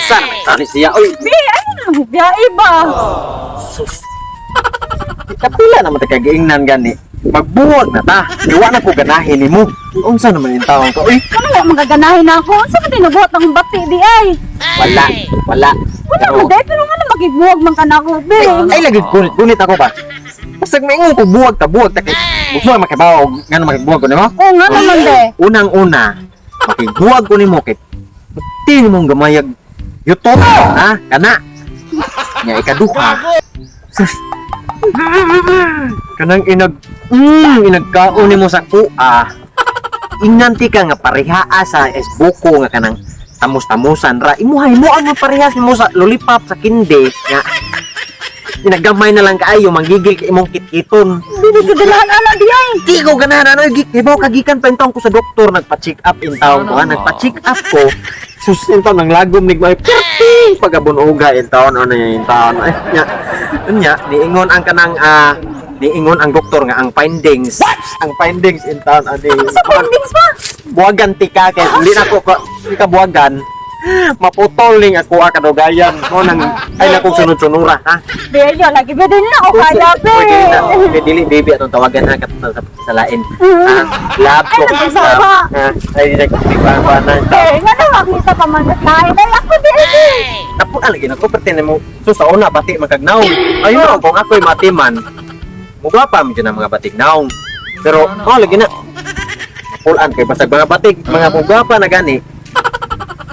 unsa naman tani siya oy. Be, ano na biyahe ba? Sus. Kapila naman ta kagaingnan gani. Magbuwag na ta. Iwa na ko ganahin nimo. Unsa naman yung taong ka oy? Ano nga magaganahin ako? Unsa man tinubuhat ang bati di ay? Wala. Wala mo day, pero nga na magigbuwag man ka na ako, be. Ay lagi gunit ako ba? Basta maingon ko buwag ta kay gusto na makibaw ngano makibuwag ko nimo? Oo nga naman de. Unang-una, makibuwag ko nimo kay pati mong gamayag YouTube ha kana. Nya ikaduha. Sus. Kanang inagkaon nimo sa kuha. Inganti ka nga parehaa sa esbuko nga kanang tamos-tamusan ra. Imuhay mo ang parehas mo sa lollipop sa kinde nga. Ginagamay na lang kaayo manggigil ka imong kitkiton. Dili ka ganahan ana di ay. Di ko ganahan ano ibaw kagikan pa intong ko sa doktor nagpa-check up in taon ko nagpa-check up ko. Sus intong nang lagom nig may perti pagabunuga in taon ano yung taon ay nya niingon ang kanang niingon ang doktor nga ang findings in taon ani Sa findings ba? buwagan tika kay hindi na ko ka buwagan maputol ning ako kadugayan mo nang ay na kong sunod-sunura ha. Be, yo lagi ba din na o kaya be. Okay, dili baby atong tawagan ha sa lain. Lab ko. Ay nagpipang pa na. Eh, nga na makita pa man tayo. Dahil ako di ay. Tapo lagi na ko pertene mo. So sa una bati magkagnaw. Ayun kung ako'y matiman. Mugapa man dyan ang mga batik naong. Pero lagi na. Pulaan kay basag mga batik, mga mugapa na gani.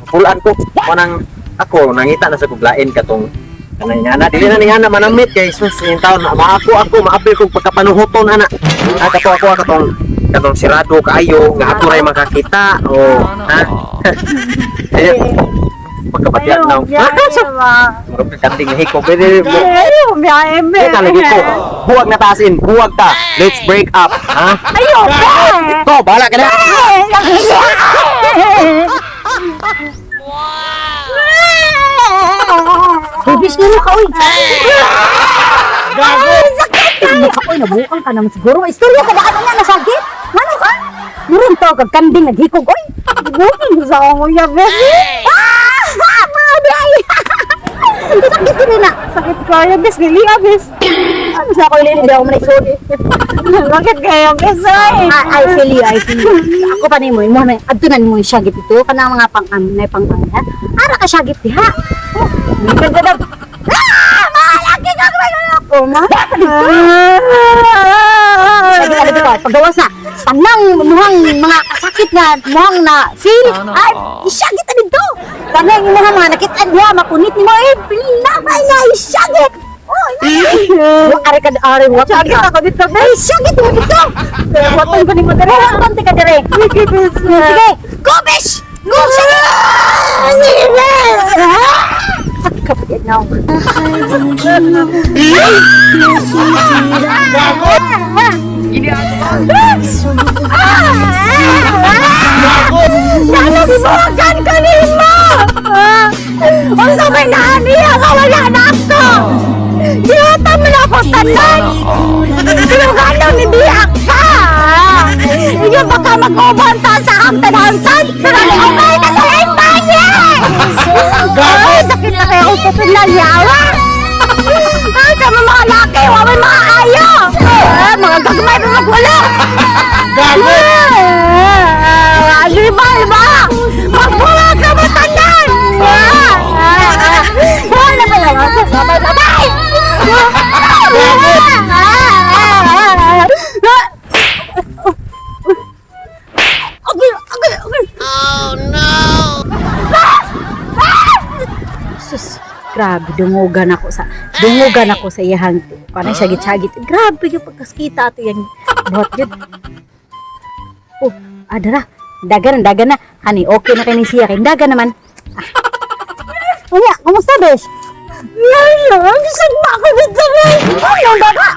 Pulaan ko manang ako nangita na sa kuglain katong kanay nga na dili na ni ana manamit kay sus yung taon na ako maapil kog pagkapanuhoton ana kato ako katong sirado kaayo nga ako ray makakita o ha pagkabatian na murag kating hiko pwede mo biyahe be. lagi ko buwag na tasin buwag ta let's break up ha Ayo be. ko bala ka na Bibis na ka, uy! Gago! Sakit ka! Uy, nabukan ka naman siguro. Istorya ka baka na nasagit? Ano ka? Meron to, kagkanding naghikog, uy! Bukan mo sa ako, ya, besi! Maday! Sakit ko rin na! Sakit ko, ya, bes! Lili, ya, bes! Ano sa ako, lili? Hindi ako manisuri. Bakit kayo, bes, ay? I feel you. Ako pa ni mo, adunan mo yung syagit ito. Kana mga pang-ang ha? Ara ka syagit, ha? Malaki ka ako, ma. Sige, dito ko. Paggawas na. Tanang muhang mga kasakit na muhang na feel. Ay, isyagit na dito. Tanang yung mga nakitaan niya, mapunit ni mo. Pinamay na, isyagit. Ari ka, ari, wak. Isyagit ako dito. Ay, isyagit mo dito. Watan ko ni mo dere. Watan ka dere. Sige, go, bish! Go, sige! Sige! Kapit na ako. Nanabibuhagan ka nimo! Ang sabay na aniya ka, wala na ako! Diyata mo na ako tanan! Pinuganaw ni Biak ka! Iyo baka mag-ubanta sa hamtan-hamtan! Pero ni-ubay na sa imbanya! Ay, sakit na kayo sa pinagyawa! Ay, kami mga laki, waway mga ayo! Mga gagmay pa magwala! Iba! Magwala ka mo tanan! Wala ba naman? Sabay! Okay! Oh no! Sus, grabe, dungugan ako sa iyahang kanang syagit-syagit. Grabe yung pagkaskita ato yung buhat yun. Oh, adara, dagan na. Hani, okay na kayo ni siya, kaya dagan naman. Unya, kumusta, besh? Ang sagma ako dito, besh! Ano, daga?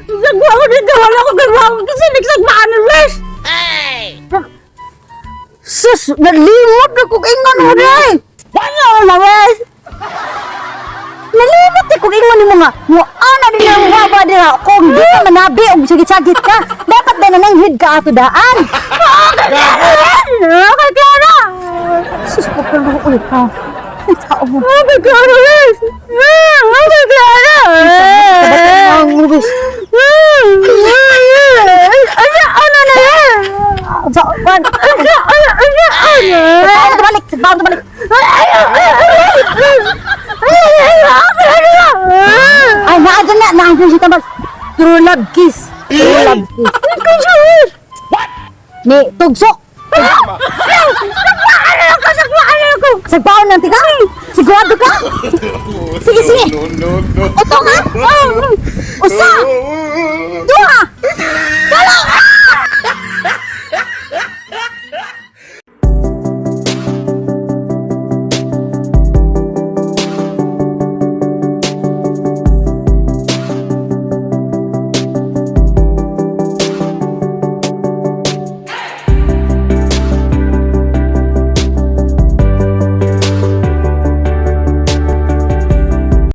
Sagma ako dito, wala ko gawin kasi nagsagmaan ng besh! Sus, nalimot na kung ingon mo rin! Ano na, besh? Nalimot na kung ingon mo nga, ana din ang baba nila, kung di ka manabi o sagit-sagit ka, dapat na nananghid ka ato daan! Kaya na! Sus, pagkalukulit ka. Tao mo. Kabataan mo, Rubis. Saan? Balik. Ay, naadyan si Tambal. True love kiss. Ni, tugsok. Sagpaon ng tiga. Sigurado ka. Sige. Ito nga. Usa.